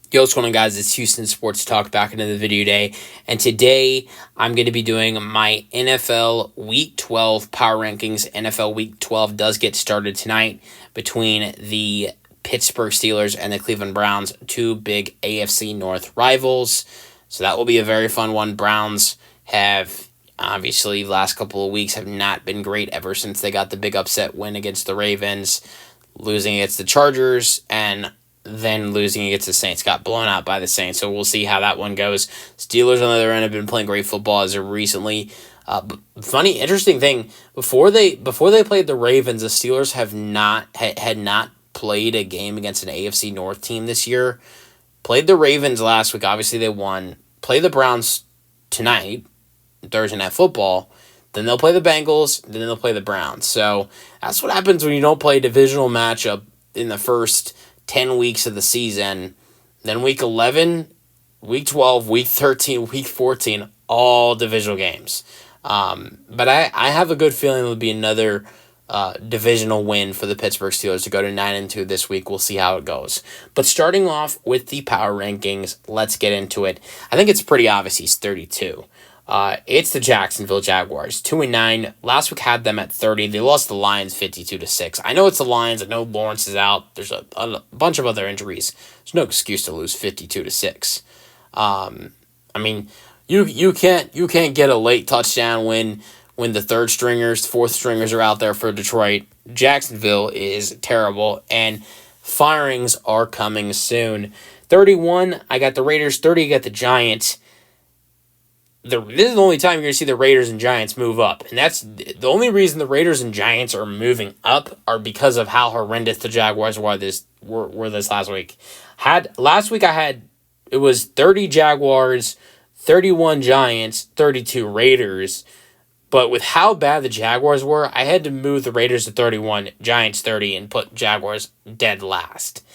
Yo, what's going on, guys? It's Houston Sports Talk back into the video day. And today I'm going to be doing my NFL Week 12 power rankings. NFL Week 12 does get started tonight between the Pittsburgh Steelers and the Cleveland Browns, two big AFC North rivals. So that will be a very fun one. Browns have obviously last couple of weeks have not been great ever since they got the big upset win against the Ravens, losing against the Chargers, and then losing against the Saints. Got blown out by the Saints, so we'll see how that one goes. Steelers on the other end have been playing great football as of recently. Funny, interesting thing, before they played the Ravens, the Steelers had not played a game against an AFC North team this year. Played the Ravens last week. Obviously, they won. Play the Browns tonight, Thursday Night Football. Then they'll play the Bengals. Then they'll play the Browns. So that's what happens when you don't play a divisional matchup in the first 10 weeks of the season. Then week 11, week 12, week 13, week 14, all divisional games. But I have a good feeling it'll be another divisional win for the Pittsburgh Steelers to go to 9-2 this week. We'll see how it goes. But starting off with the power rankings, let's get into it. I think it's pretty obvious he's 32. It's the Jacksonville Jaguars, 2-9. Last week had them at 30. They lost the Lions 52-6. I know it's the Lions. I know Lawrence is out. There's a bunch of other injuries. There's no excuse to lose 52-6. I mean, you can't get a late touchdown when the third stringers, fourth stringers are out there for Detroit. Jacksonville is terrible, and firings are coming soon. 31, I got the Raiders. 30, I got the Giants. This is the only time you're going to see the Raiders and Giants move up. And that's the only reason the Raiders and Giants are moving up are because of how horrendous the Jaguars were this last week. Last week it was 30 Jaguars, 31 Giants, 32 Raiders. But with how bad the Jaguars were, I had to move the Raiders to 31, Giants 30, and put Jaguars dead last.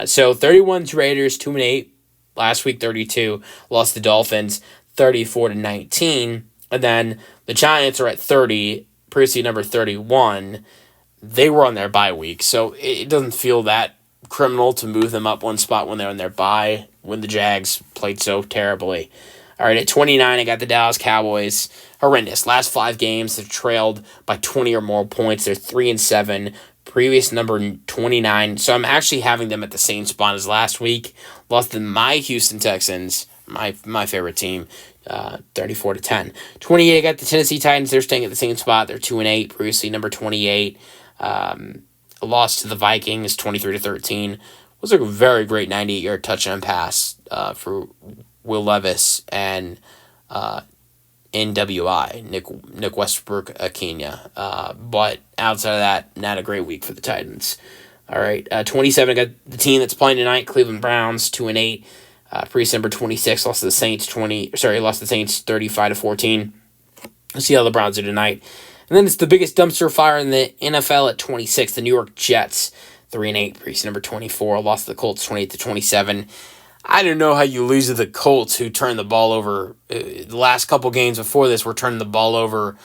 So 31 Raiders, 2-8. Last week 32, lost the Dolphins 34-19, and then the Giants are at 30, previously number 31. They were on their bye week, so it doesn't feel that criminal to move them up one spot when they're on their bye, when the Jags played so terribly. All right, at 29, I got the Dallas Cowboys. Horrendous. Last 5 games, they've trailed by 20 or more points. They're 3-7. Previous number 29. So I'm actually having them at the same spot as last week. Lost to my Houston Texans, my favorite team, 34-10. 28, I got the Tennessee Titans. They're staying at the same spot. They're 2-8. Previously number 28. A loss to the Vikings, 23-13. Was a very great 98-yard touchdown pass for Will Levis and NWI, Nick Westbrook Kenya. But outside of that, not a great week for the Titans. All right, 27, I got the team that's playing tonight, Cleveland Browns, 2-8. Previous number 26, lost to the Saints 35-14. Let's see how the Browns do tonight. And then it's the biggest dumpster fire in the NFL at 26, the New York Jets, 3-8. Previous number 24, lost to the Colts 28-27. I don't know how you lose to the Colts, who turned the ball over. The last couple games before this were turning the ball over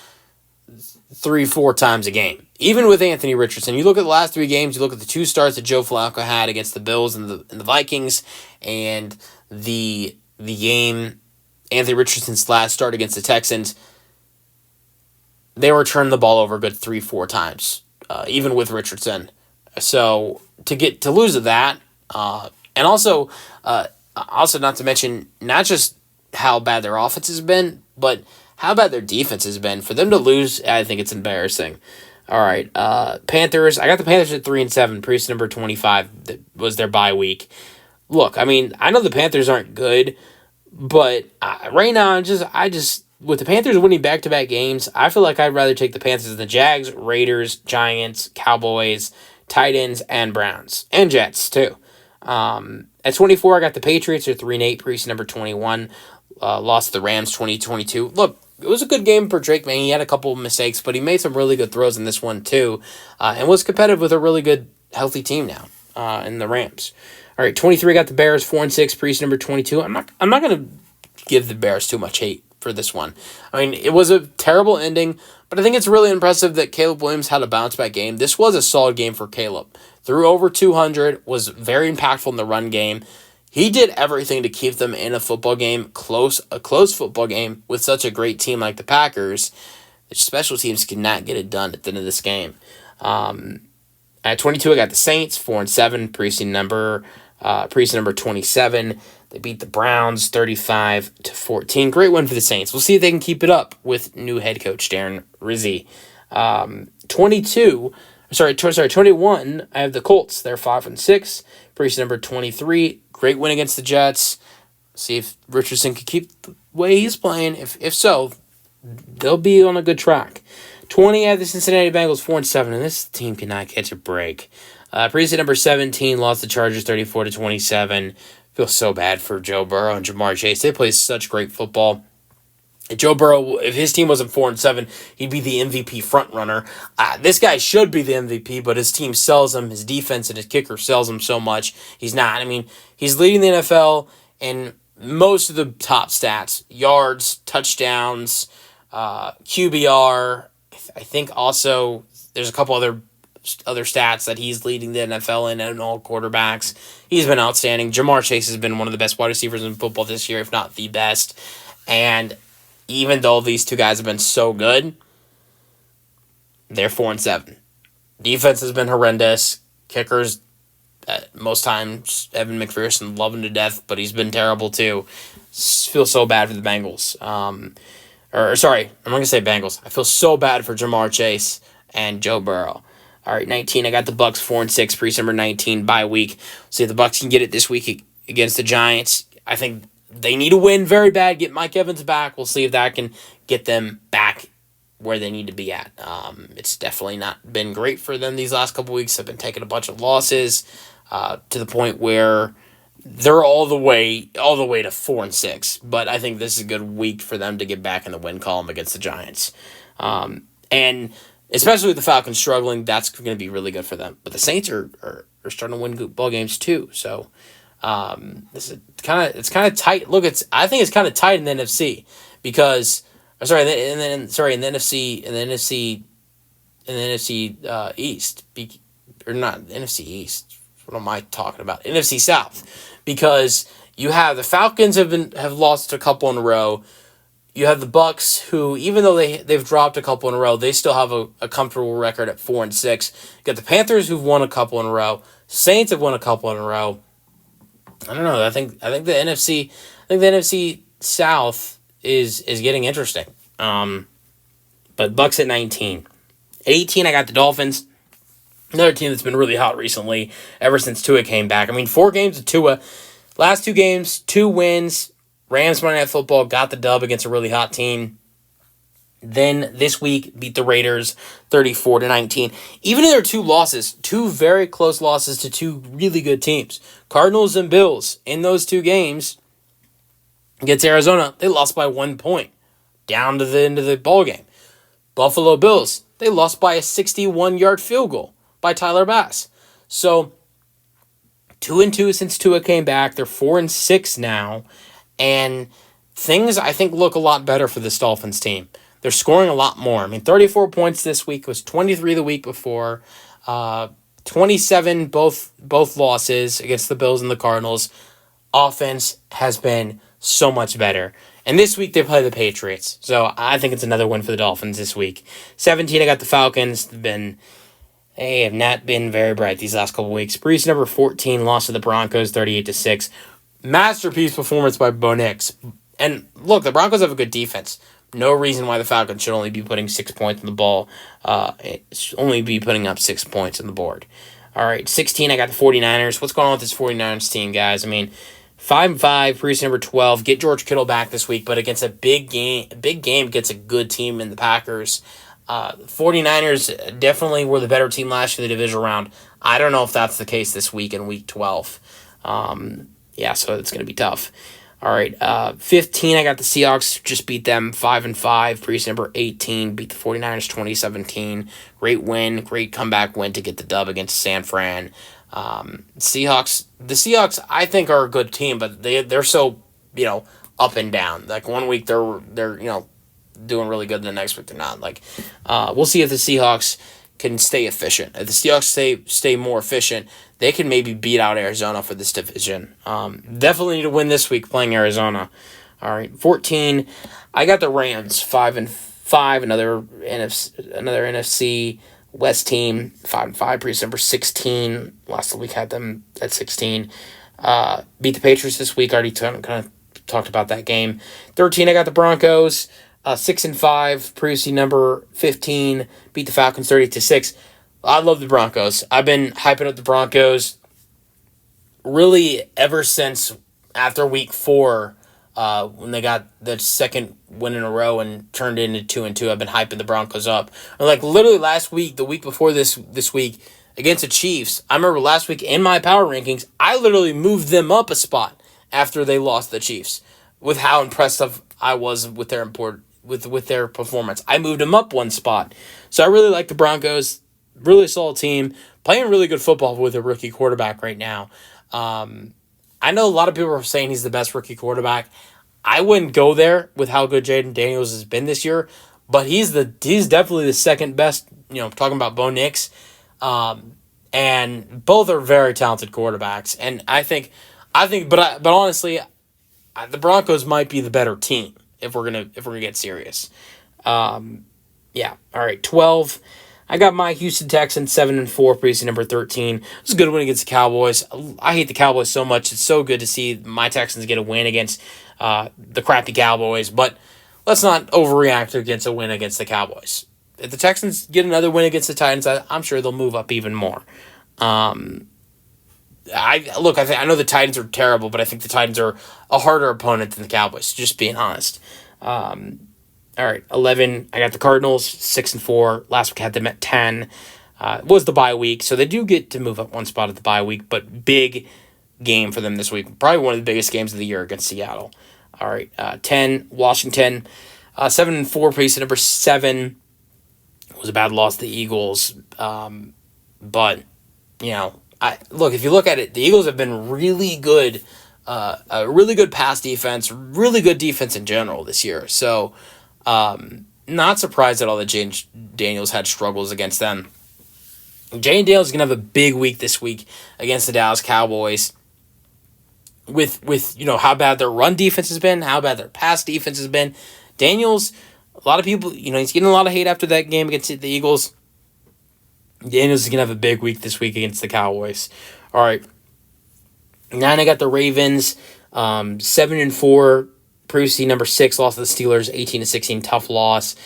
3-4 times a game. Even with Anthony Richardson, you look at the last 3 games, you look at the 2 starts that Joe Flacco had against the Bills and the Vikings, and the game, Anthony Richardson's last start against the Texans, they were turning the ball over a good 3-4 times, even with Richardson. So to lose to that, and also not to mention not just how bad their offense has been, but how bad their defense has been. For them to lose, I think it's embarrassing. All right, Panthers. I got the Panthers at 3-7. Previous number 25 that was their bye week. Look, I mean, I know the Panthers aren't good, but right now I just with the Panthers winning back-to-back games, I feel like I'd rather take the Panthers than the Jags, Raiders, Giants, Cowboys, Titans, and Browns, and Jets too. At 24, I got the Patriots at 3-8. Previous number 21, lost to the Rams 2022. Look, it was a good game for Drake, man. He had a couple of mistakes, but he made some really good throws in this one too, and was competitive with a really good, healthy team now in the Rams. All right, 23 got the Bears 4-6. Previous number 22. I'm not going to give the Bears too much hate for this one. I mean, it was a terrible ending, but I think it's really impressive that Caleb Williams had a bounce-back game. This was a solid game for Caleb. Threw over 200, was very impactful in the run game. He did everything to keep them in a football game, a close football game with such a great team like the Packers. The special teams could not get it done at the end of this game. At 22, I got the Saints, 4-7, preseason number 27. They beat the Browns 35-14. Great win for the Saints. We'll see if they can keep it up with new head coach Darren Rizzi. 21, I have the Colts. They're 5-6. Preseason number 23. Great win against the Jets. See if Richardson can keep the way he's playing. If so, they'll be on a good track. 20, I have the Cincinnati Bengals, 4-7, and this team cannot catch a break. Preseason number 17 lost the Chargers 34-27. Feel so bad for Joe Burrow and Jamar Chase. They play such great football. Joe Burrow, if his team wasn't 4-7, he'd be the MVP frontrunner. This guy should be the MVP, but his team sells him. His defense and his kicker sells him so much. He's not. I mean, he's leading the NFL in most of the top stats: yards, touchdowns, QBR. I think also there's a couple other stats that he's leading the NFL in and all quarterbacks. He's been outstanding. Jamar Chase has been one of the best wide receivers in football this year, if not the best. And even though these two guys have been so good, they're 4-7. Defense has been horrendous. Kickers, most times, Evan McPherson, love him to death, but he's been terrible too. Feel so bad for the Bengals. I'm going to say Bengals. I feel so bad for Jamar Chase and Joe Burrow. All right, 19, I got the Bucs 4-6, preseason number 19, bye week. See if the Bucs can get it this week against the Giants. I think they need to win very bad, get Mike Evans back. We'll see if that can get them back where they need to be at. It's definitely not been great for them these last couple weeks. They've been taking a bunch of losses to the point where they're all the way to 4-6. But I think this is a good week for them to get back in the win column against the Giants. And especially with the Falcons struggling, that's going to be really good for them. But the Saints are starting to win good ball games too. So this is kind of tight. Look, I think it's kind of tight in the NFC because in the NFC East, or not the NFC East. What am I talking about? NFC South, because you have the Falcons have lost a couple in a row. You have the Bucs, who, even though they've dropped a couple in a row, they still have a comfortable record at 4-6. You got the Panthers, who've won a couple in a row. Saints have won a couple in a row. I don't know. I think the NFC South is getting interesting. But Bucs at 19. At 18, I got the Dolphins. Another team that's been really hot recently, ever since Tua came back. I mean, 4 games of Tua. Last 2 games, 2 wins. Rams Monday Night Football got the dub against a really hot team. Then this week beat the Raiders 34-19. Even in their 2 losses, 2 very close losses to 2 really good teams, Cardinals and Bills, in those 2 games against Arizona, they lost by 1 point down to the end of the ball game. Buffalo Bills, they lost by a 61-yard field goal by Tyler Bass. So 2-2 since Tua came back. They're 4-6 now. And things, I think, look a lot better for this Dolphins team. They're scoring a lot more. I mean, 34 points this week, was 23 the week before. 27 both losses against the Bills and the Cardinals. Offense has been so much better. And this week they play the Patriots. So I think it's another win for the Dolphins this week. 17, I got the Falcons. They have not been very bright these last couple weeks. Preseason number 14 lost to the Broncos 38-6. Masterpiece performance by Bo Nix. And look, the Broncos have a good defense. No reason why the Falcons should only be putting 6 points on the ball. Only be putting up 6 points on the board. All right, 16, I got the 49ers. What's going on with this 49ers team, guys? I mean, 5-5, preseason number 12. Get George Kittle back this week, but against a big game against a good team in the Packers. 49ers definitely were the better team last year in the divisional round. I don't know if that's the case this week in week 12. So it's going to be tough. All right, 15, I got the Seahawks. Just beat them 5-5. Preseason number 18, beat the 49ers 2017. Great win, great comeback win to get the dub against San Fran. The Seahawks, I think, are a good team, but they're so, up and down. Like, one week they're doing really good, the next week they're not. Like, we'll see if the Seahawks can stay efficient. If the Seahawks stay more efficient, they can maybe beat out Arizona for this division. Definitely need to win this week playing Arizona. All right, 14. I got the Rams 5-5. Another NFC West team 5-5. Previous number 16. Last week had them at 16. Beat the Patriots this week. Already kind of talked about that game. 13. I got the Broncos 6-5. Previously number 15. Beat the Falcons 30-6. I love the Broncos. I've been hyping up the Broncos really ever since after week 4, when they got the second win in a row and turned into 2-2. I've been hyping the Broncos up. Like literally last week, the week before this week against the Chiefs, I remember last week in my power rankings, I literally moved them up a spot after they lost the Chiefs with how impressive I was with their performance. I moved them up one spot. So I really like the Broncos. Really solid team, playing really good football with a rookie quarterback right now. I know a lot of people are saying he's the best rookie quarterback. I wouldn't go there with how good Jaden Daniels has been this year, but he's definitely the second best. Talking about Bo Nix, and both are very talented quarterbacks. And but honestly, the Broncos might be the better team if we're gonna get serious. Yeah. All right. 12. I got my Houston Texans 7-4, previously number 13. It was a good win against the Cowboys. I hate the Cowboys so much. It's so good to see my Texans get a win against the crappy Cowboys. But let's not overreact against a win against the Cowboys. If the Texans get another win against the Titans, I'm sure they'll move up even more. I know the Titans are terrible, but I think the Titans are a harder opponent than the Cowboys, just being honest. All right, 11. I got the Cardinals 6-4. Last week I had them at 10. It was the bye week, so they do get to move up one spot at the bye week. But big game for them this week. Probably one of the biggest games of the year against Seattle. All right, 10. Washington 7-4. Preseason number 7 was a bad loss to the Eagles. But if you look at it, the Eagles have been really good. A really good pass defense, really good defense in general this year. So. Not surprised at all that Jane Daniels had struggles against them. Jane Daniels is going to have a big week this week against the Dallas Cowboys with how bad their run defense has been, how bad their pass defense has been. Daniels, a lot of people, he's getting a lot of hate after that game against the Eagles. Daniels is going to have a big week this week against the Cowboys. All right. 9, I got the Ravens, 7-4. Previously, number 6 lost to the Steelers, 18-16, tough loss.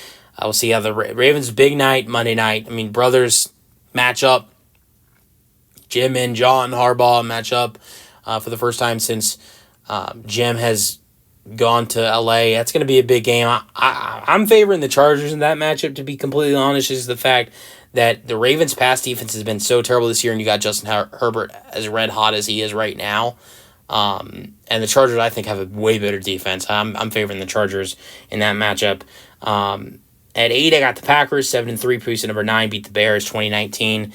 We'll see how the Ravens, big night, Monday night. I mean, brothers match up. Jim and John Harbaugh match up for the first time since Jim has gone to LA. That's going to be a big game. I'm favoring the Chargers in that matchup, to be completely honest, is the fact that the Ravens' pass defense has been so terrible this year, and you got Justin Herbert as red hot as he is right now. And the Chargers, I think, have a way better defense. I'm favoring the Chargers in that matchup. At 8, I got the Packers, 7-3. Preseason number 9 beat the Bears, 2019.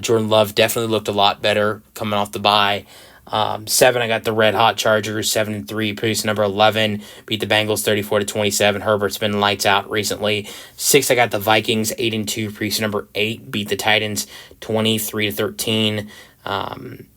Jordan Love definitely looked a lot better coming off the bye. 7, I got the Red Hot Chargers, 7-3. Preseason number 11 beat the Bengals, 34-27. Herbert's been lights out recently. 6, I got the Vikings, 8-2. Preseason number 8 beat the Titans, 23-13.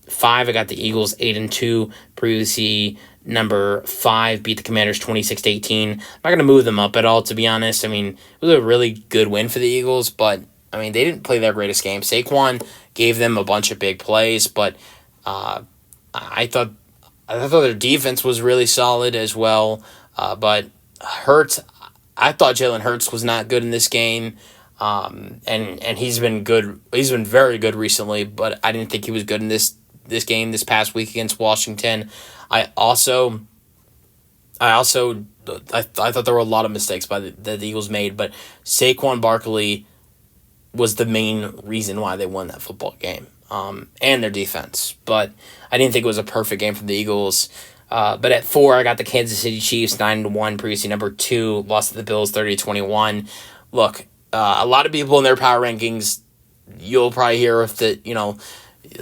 5, I got the Eagles 8-2. Previously, number 5 beat the Commanders 26-18. I'm not going to move them up at all, to be honest. I mean, it was a really good win for the Eagles, but I mean, they didn't play their greatest game. Saquon gave them a bunch of big plays, but I thought their defense was really solid as well. But Hurts, I thought Jalen Hurts was not good in this game. And he's been good. He's been very good recently, but I didn't think he was good in this game this past week against Washington. I thought there were a lot of mistakes that the Eagles made, but Saquon Barkley was the main reason why they won that football game, and their defense. But I didn't think it was a perfect game for the Eagles. But at 4, I got the Kansas City Chiefs 9-1. Previously number 2 lost to the Bills 30-21. Look. A lot of people in their power rankings, you'll probably hear if that,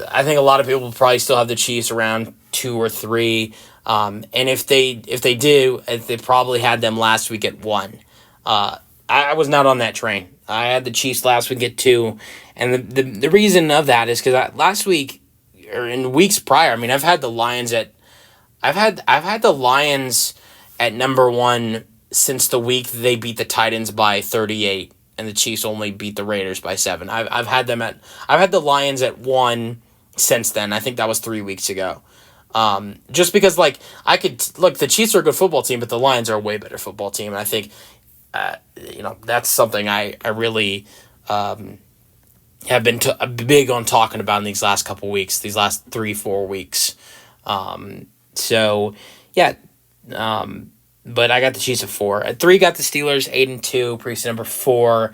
I think a lot of people probably still have the Chiefs around 2 or 3. And if they do, they probably had them last week at 1. I was not on that train. I had the Chiefs last week at 2. And the reason of that is because last week, or in weeks prior. I mean, I've had the Lions at number 1 since the week they beat the Titans by 38 and the Chiefs only beat the Raiders by 7. I've had the Lions at 1 since then. I think that was 3 weeks ago. Just because like the Chiefs are a good football team, but the Lions are a way better football team, and I think that's something I really have been big on talking about in these last couple weeks, these last 3-4 weeks. But I got the Chiefs at 4. At 3, got the Steelers 8-2. Preseason number 4,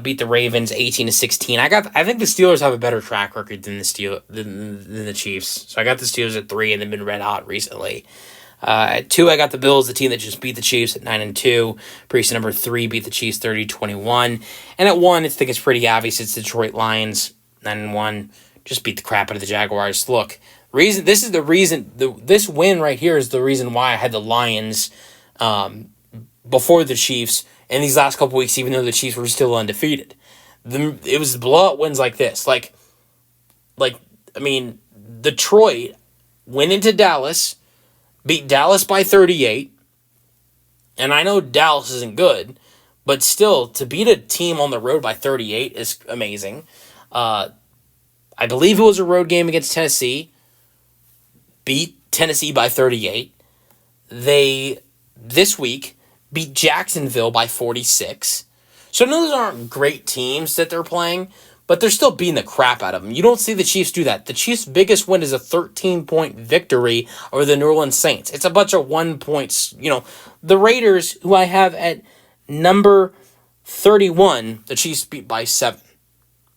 beat the Ravens 18-16. I think the Steelers have a better track record than the Chiefs. So I got the Steelers at 3, and they've been red hot recently. At 2, I got the Bills, the team that just beat the Chiefs at 9-2. Preseason number 3, beat the Chiefs 30-21. And at 1, I think it's pretty obvious. It's the Detroit Lions 9-1. Just beat the crap out of the Jaguars. Look. This win right here is the reason why I had the Lions before the Chiefs in these last couple weeks, even though the Chiefs were still undefeated. It was blowout wins like this. Detroit went into Dallas, beat Dallas by 38, and I know Dallas isn't good, but still, to beat a team on the road by 38 is amazing. I believe it was a road game against Tennessee. Beat Tennessee by 38. They, this week, beat Jacksonville by 46. So I know those aren't great teams that they're playing, but they're still beating the crap out of them. You don't see the Chiefs do that. The Chiefs' biggest win is a 13-point victory over the New Orleans Saints. It's a bunch of 1 points. The Raiders, who I have at number 31, the Chiefs beat by 7.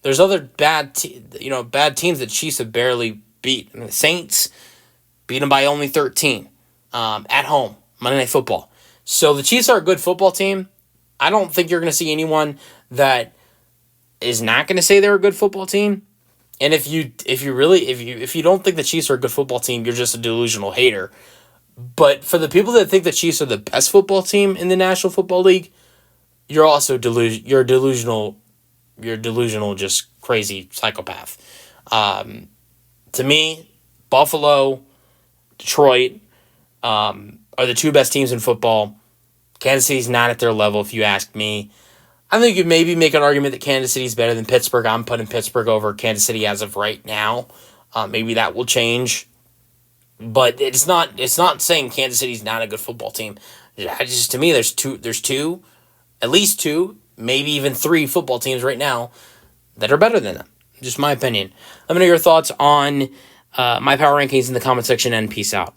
There's other bad teams that Chiefs have barely beat. The Saints beat them by only 13 at home, Monday Night Football. So the Chiefs are a good football team. I don't think you're going to see anyone that is not going to say they're a good football team. And if you don't think the Chiefs are a good football team, you're just a delusional hater. But for the people that think the Chiefs are the best football team in the National Football League, you're also delusional, just crazy psychopath. To me, Buffalo, Detroit are the 2 best teams in football. Kansas City's not at their level, if you ask me. I think you could maybe make an argument that Kansas City's better than Pittsburgh. I'm putting Pittsburgh over Kansas City as of right now. Maybe that will change. But it's not saying Kansas City's not a good football team. To me, there's at least 2, maybe even 3 football teams right now that are better than them. Just my opinion. Let me know your thoughts on my power rankings in the comment section, and peace out.